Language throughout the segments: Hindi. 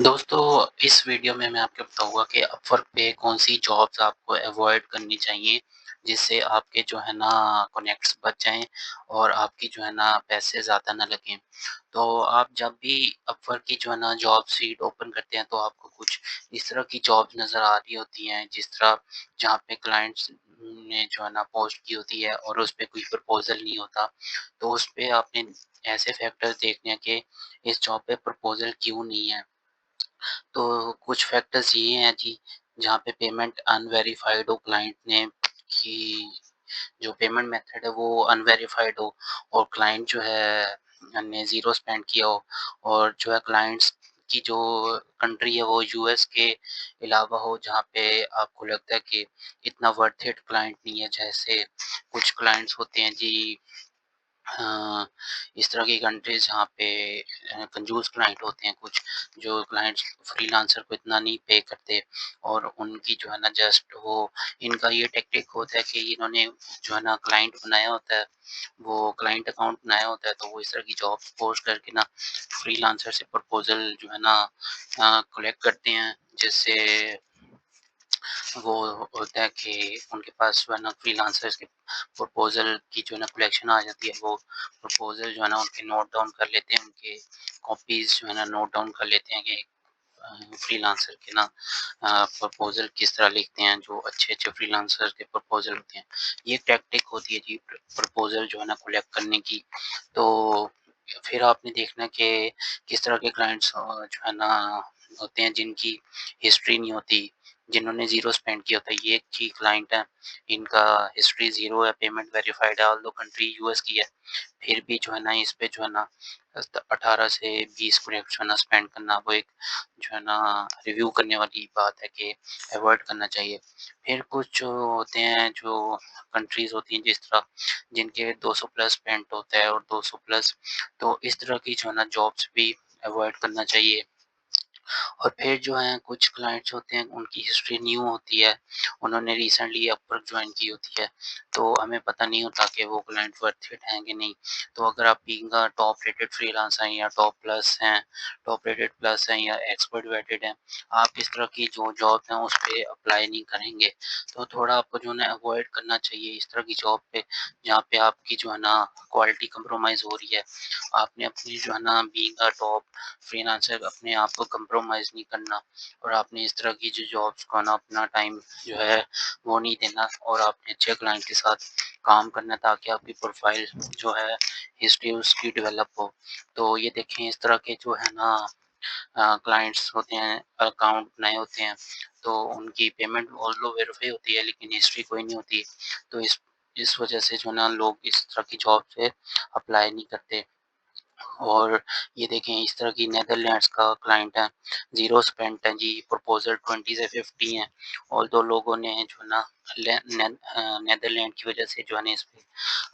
दोस्तों, इस वीडियो में मैं आपको बताऊँगा कि अपवर्क पे कौन-सी जॉब्स आपको अवॉइड करनी चाहिए, जिससे आपके जो है ना कनेक्ट्स बच जाएँ और आपकी जो है ना पैसे ज़्यादा ना लगें। तो आप जब भी अपवर्क की जो है ना जॉब सीट ओपन करते हैं, तो आपको कुछ इस तरह की जॉब्स नज़र आ रही होती हैं, जिस तरह जहाँ पे क्लाइंट्स ने जो है ना पोस्ट की होती है और उस पे कोई प्रपोज़ल नहीं होता। तो उस पे आपने ऐसे फैक्टर्स देखने हैं कि इस जॉब पे प्रपोज़ल क्यों नहीं है। तो कुछ फैक्टर्स ये हैं जी, जहाँ पे पेमेंट अनवेरिफाइड हो क्लाइंट ने कि जो पेमेंट मेथड है वो अनवेरिफाइड हो और क्लाइंट जो है ने ज़ीरो स्पेंड किया हो और जो है क्लाइंट्स की जो कंट्री है वो यूएस के अलावा हो, जहाँ पे आपको लगता है कि इतना वर्थ इट क्लाइंट नहीं है। जैसे कुछ क्लाइंट्स होते हैं जी, हाँ, इस तरह की कंट्रीज़ जहाँ पे कंजूस क्लाइंट होते हैं कुछ, जो क्लाइंट्स फ्रीलांसर को इतना नहीं पे करते और उनकी जो है ना जस्ट वो इनका ये टेक्निक होता है कि इन्होंने जो है ना क्लाइंट बनाया होता है, वो क्लाइंट अकाउंट बनाया होता है, तो वो इस तरह की जॉब्स पोस्ट करके ना फ्रीलांसर से प्रपोज़ल जो है ना कलेक्ट करते हैं, जिससे वो होता है कि उनके पास जो है ना फ्रीलांसर्स के प्रपोज़ल की जो है ना कलेक्शन आ जाती है, वो प्रपोज़ल जो है ना उनके नोट डाउन कर लेते हैं, उनके कॉपीज़ जो है ना नोट डाउन कर लेते हैं कि फ्रीलांसर के ना प्रपोज़ल किस तरह लिखते हैं, जो अच्छे-अच्छे फ्रीलांसर के प्रपोज़ल होते हैं। ये टैक्टिक होती है जी प्रपोज़ल जो है ना कलेक्ट करने की। तो फिर आपने देखना कि किस तरह के क्लाइंट्स जो है ना होते हैं जिनकी हिस्ट्री नहीं होती, जिन्होंने ज़ीरो स्पेंड किया होता है। ये की क्लाइंट है, इनका हिस्ट्री ज़ीरो है, पेमेंट वेरिफाइड है, ऑल्दो कंट्री यूएस की है, फिर भी जो है ना इस पे जो है ना 18 से 20 मिनट जो है ना स्पेंड करना, वो एक जो है ना रिव्यू करने वाली बात है कि अवॉइड करना चाहिए। फिर कुछ जो होते हैं, जो कंट्रीज़ होती हैं जिस तरह जिनके 200 प्लस स्पेंड होता है और 200 प्लस, तो इस तरह की जो है ना जॉब्स भी अवॉइड करना चाहिए। और फिर जो हैं कुछ क्लाइंट्स होते हैं, उनकी हिस्ट्री न्यू होती है, उन्होंने रिसेंटली अपवर्क जॉइन की होती है, तो हमें पता नहीं होता कि वो क्लाइंट वर्थ इट हैं कि नहीं। तो अगर आप being a top rated freelancer हैं या टॉप प्लस हैं, टॉप रेटेड प्लस हैं या एक्सपर्ट वेटेड हैं, आप इस तरह की जो जॉब हैं उस पे अप्लाई नहीं करेंगे। तो थोड़ा आपको जो है ना अवॉइड करना चाहिए इस तरह की जॉब पे, जहाँ पे आपकी जो है ना क्वालिटी कंप्रोमाइज़ हो रही है। आपने अपनी जो है ना बीइंग अ टॉप फ्रीलांसर अपने आप को कंप्रोमाइज़ नहीं करना और आपने इस तरह की जो जॉब्स को ना अपना टाइम जो है वो नहीं देना और आपने अच्छे क्लाइंट के साथ काम करना, ताकि आपकी प्रोफाइल जो है हिस्ट्री उसकी डेवलप हो। तो ये देखें, इस तरह के जो है ना क्लाइंट्स होते हैं, अकाउंट बनाए होते हैं, तो उनकी पेमेंट ऑल्दो वेरीफाई होती है लेकिन हिस्ट्री कोई नहीं होती। तो इस वजह से जो है ना लोग इस तरह की जॉब पे अप्लाई नहीं करते। और ये देखें, इस तरह की नीदरलैंड्स का क्लाइंट है, ज़ीरो स्पेंड है जी, प्रपोज़ल 20 से 50 हैं। ऑल्दो लोगों ने जो है ना नीदरलैंड की वजह से जो है ना इस पे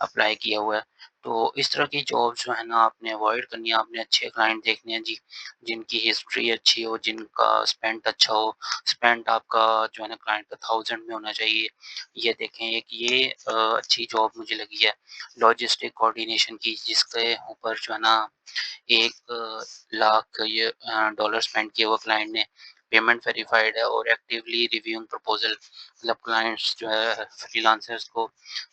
अप्लाई किया हुआ है। तो इस तरह की जॉब जो है ना आपने अवॉइड करनी है, आपने अच्छे क्लाइंट देखने हैं जी, जिनकी हिस्ट्री अच्छी हो, जिनका स्पेंड अच्छा हो। स्पेंड आपका जो है ना क्लाइंट का 1000 में होना चाहिए। ये देखें, एक ये अच्छी जॉब मुझे लगी है, लॉजिस्टिक कोऑर्डिनेशन की, जिसके ऊपर जो है ना 1 लाख ये डॉलर स्पेंड किए हुआ क्लाइंट ने, पेमेंट वेरिफाइड है और एक्टिवली रिव्यूइंग प्रपोज़ल, मतलब क्लाइंट्स जो है फ्रीलांसर्स को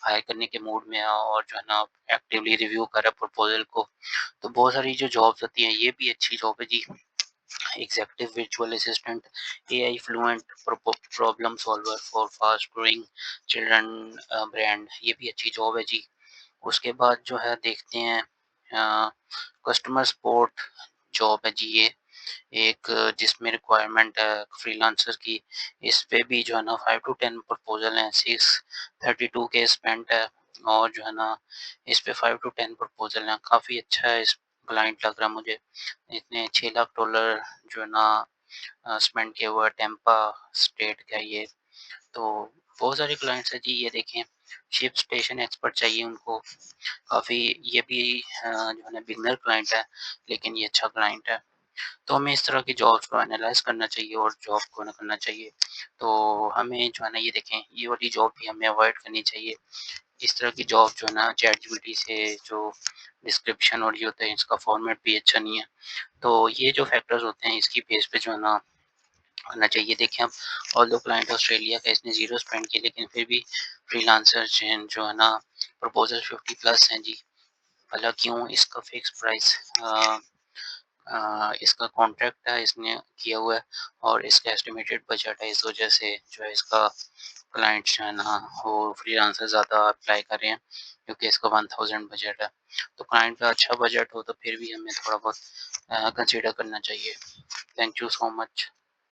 हायर करने के मूड में है और जो है ना एक्टिवली रिव्यू कर रहा है प्रपोज़ल को। तो बहुत सारी जो जॉब्स होती हैं, ये भी अच्छी जॉब है जी। Executive virtual assistant, AI fluent problem solver for fast growing children brand, ये भी अच्छी जॉब है जी। उसके बाद जो है देखते हैं कस्टमर सपोर्ट जॉब है जी, ये एक जिसमें रिक्वायरमेंट है फ्रीलांसर की। इस पे भी जो है ना 5 टू 10 प्रपोज़ल हैं, 632 के स्पेंड है और जो है ना इस पे 5 टू 10 प्रपोज़ल हैं। काफ़ी अच्छा है, इस क्लाइंट लग रहा है मुझे। इतने 6 लाख डॉलर जो है ना स्पेंड किया हुआ है, टेम्पा स्टेट का ये। तो बहुत सारे क्लाइंट्स हैं जी, ये देखें, शिप स्टेशन एक्सपर्ट चाहिए उनको। काफ़ी ये भी जो है ना बिगिनर क्लाइंट है, लेकिन ये अच्छा क्लाइंट है। तो हमें इस तरह की जॉब्स को एनालाइज़ करना चाहिए और जॉब को ना करना चाहिए। तो हमें जो है ना ये देखें, ये वाली जॉब भी हमें अवॉइड करनी चाहिए। इस तरह की जॉब जो है ना चैटजीपीटी से जो डिस्क्रिप्शन और ये होता है इसका फॉर्मेट भी अच्छा नहीं है। तो ये जो फैक्टर्स होते हैं इसकी बेस पे जो है ना करना चाहिए। देखिए, हम ऑल्दो क्लाइंट ऑस्ट्रेलिया का इसने 0 स्पेंड किया, लेकिन फिर भी फ्रीलांसर जो है ना प्रपोज़ल 50 प्लस हैं जी। भला क्यों? इसका फिक्स प्राइस इसका कॉन्ट्रैक्ट है, इसने किया हुआ है और इसका एस्टिमेटेड बजट है। इस वजह से जो है इसका क्लाइंट जो है ना वो फ्रीलांसर ज़्यादा अप्लाई कर रहे हैं, क्योंकि इसका 1000 बजट है। तो क्लाइंट का अच्छा बजट हो तो फिर भी हमें थोड़ा बहुत कंसीडर करना चाहिए। Thank you so much.